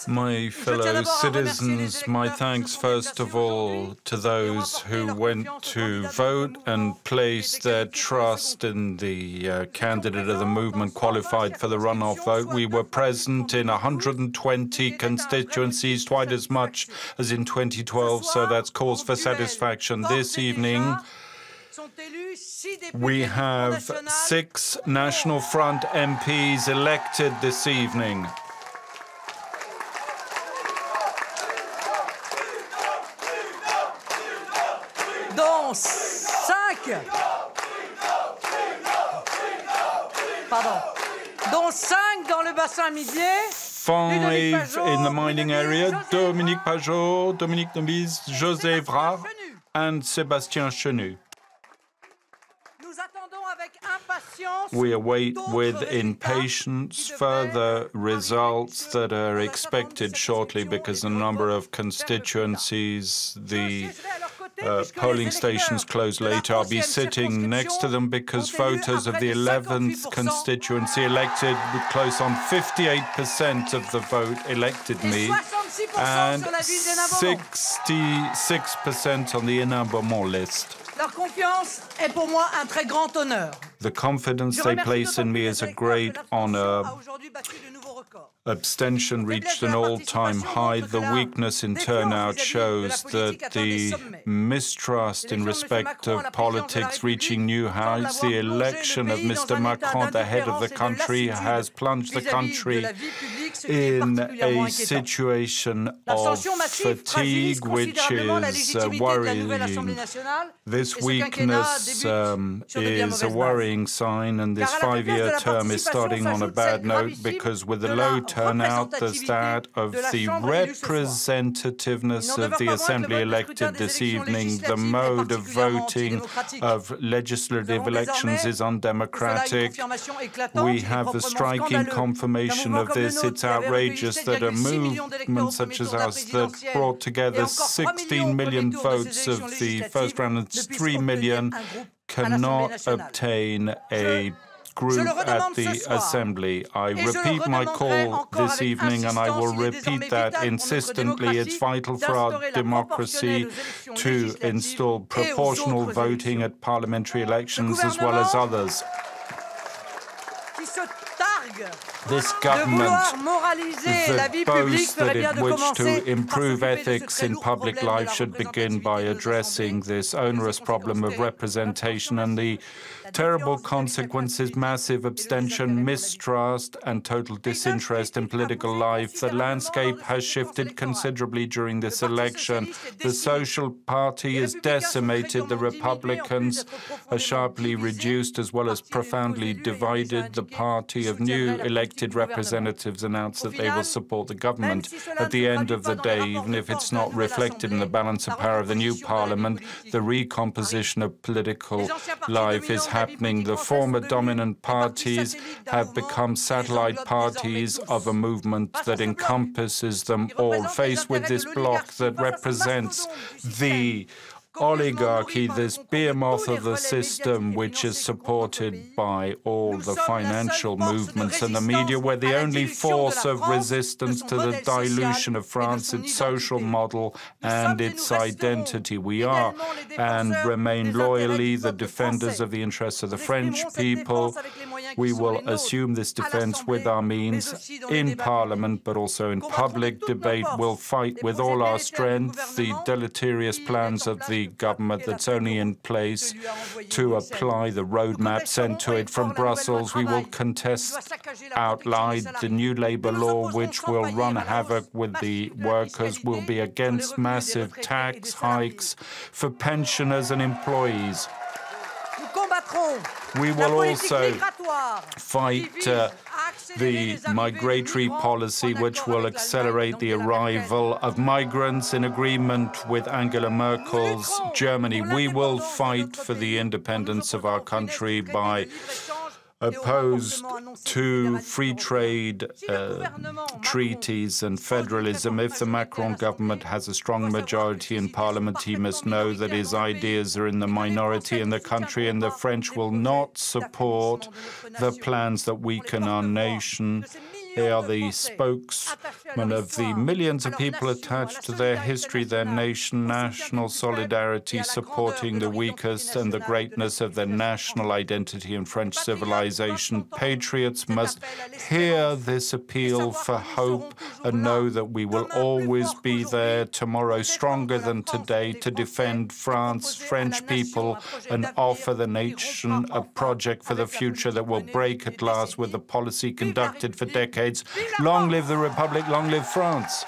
My fellow citizens, my thanks first of all to those who went to vote and placed their trust in the candidate of the movement qualified for the runoff vote. We were present in 120 constituencies, twice as much as in 2012, so that's cause for satisfaction. This evening, we have 6 National Front MPs elected this evening. Dont 5 dans le bassin minier. 5 in the mining area, Dominique Pajot, Dominique Nobis, José Vra, and Sébastien Chenu. We await with impatience further results that are expected shortly because a number of constituencies, the polling stations close later. I'll be sitting next to them because voters of the 11th constituency elected close on 58% of the vote elected me and 66% on the Hénin-Beaumont list. Leur confiance est pour moi un très grand honneur. The confidence they place in me is a great honor. Abstention reached an all-time high. The weakness in turnout shows that the mistrust in respect of politics reaching new heights. The election of Mr. Macron, the head of the country, has plunged the country in a situation of fatigue, which is worrying. This weakness is a worrying sign, and this 5-year term is starting on a bad note because with the low turnout, there's that of the representativeness of the Assembly elected this evening. The mode of voting of legislative elections is undemocratic. We have a striking confirmation of this. It's outrageous that a movement such as ours that brought together 16 million votes of the first round and 3 million cannot obtain a group at the Assembly. I repeat my call this evening, and I will repeat that insistently. It's vital for our democracy to install proportional voting at parliamentary elections as well as others. This government that boasts that it wishes to improve ethics in public life should begin by addressing this onerous problem of representation and the terrible consequences: massive abstention, mistrust, and total disinterest in political life. The landscape has shifted considerably during this election. The Social Party is decimated. The Republicans are sharply reduced as well as profoundly divided. The party of new elected representatives announced that they will support the government. At the end of the day, even if it's not reflected in the balance of power of the new parliament, the recomposition of political life is happening. The former dominant parties have become satellite parties of a movement that encompasses them all. Faced with this bloc that represents the oligarchy, this behemoth of the system, which is supported by all the financial movements and the media, we're the only force of resistance to the dilution of France, its social model and its identity. We are and remain loyally the defenders of the interests of the French people. We will assume this defense with our means in Parliament, but also in public debate. We'll fight with all our strength the deleterious plans of the government that's only in place to apply the roadmap sent to it from Brussels. We will contest out loud the new labour law, which will run havoc with the workers. We'll be against massive tax hikes for pensioners and employees. We will also fight the migratory policy, which will accelerate the arrival of migrants in agreement with Angela Merkel's Germany. We will fight for the independence of our country by opposed to free trade treaties and federalism. If the Macron government has a strong majority in Parliament, he must know that his ideas are in the minority in the country, and the French will not support the plans that weaken our nation They are the spokesmen of the millions of people attached to their history, their nation, national solidarity, supporting the weakest, and the greatness of their national identity and French civilization. Patriots must hear this appeal for hope and know that we will always be there tomorrow, stronger than today, to defend France, French people, and offer the nation a project for the future that will break at last with the policy conducted for decades. Long live the Republic, long live France.